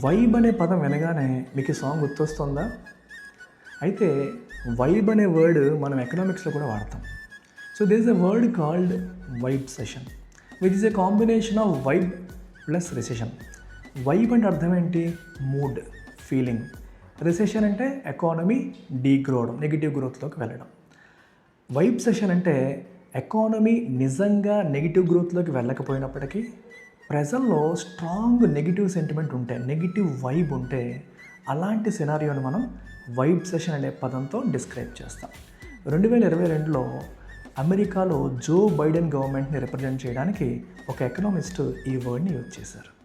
Vibe అనే పదం వినగానే మీకు ఈ సాంగ్ గుర్తొస్తుందా? అయితే వైబ్ అనే వర్డ్ మనం ఎకనామిక్స్లో కూడా వాడతాం. So this is a word called vibe session which is a combination of vibe plus recession. Vibe అంటే అర్థం ఏంటి? Mood, feeling. రిసెషన్ అంటే ఎకానమీ డీగ్రోవడం, నెగిటివ్ గ్రోత్లోకి వెళ్ళడం. వైబ్ సెషన్ అంటే ఎకానమీ నిజంగా నెగిటివ్ గ్రోత్లోకి వెళ్ళకపోయినప్పటికీ ప్రజల్లో స్ట్రాంగ్ నెగిటివ్ సెంటిమెంట్ ఉంటే, నెగిటివ్ వైబ్ ఉంటే, అలాంటి సినారియోని మనం వైబ్ సెషన్ అనే పదంతో డిస్క్రైబ్ చేస్తాం. 2022లో అమెరికాలో జో బైడెన్ గవర్నమెంట్ని రిప్రజెంట్ చేయడానికి ఒక ఎకనామిస్ట్ ఈ వర్డ్ని యూజ్ చేశారు.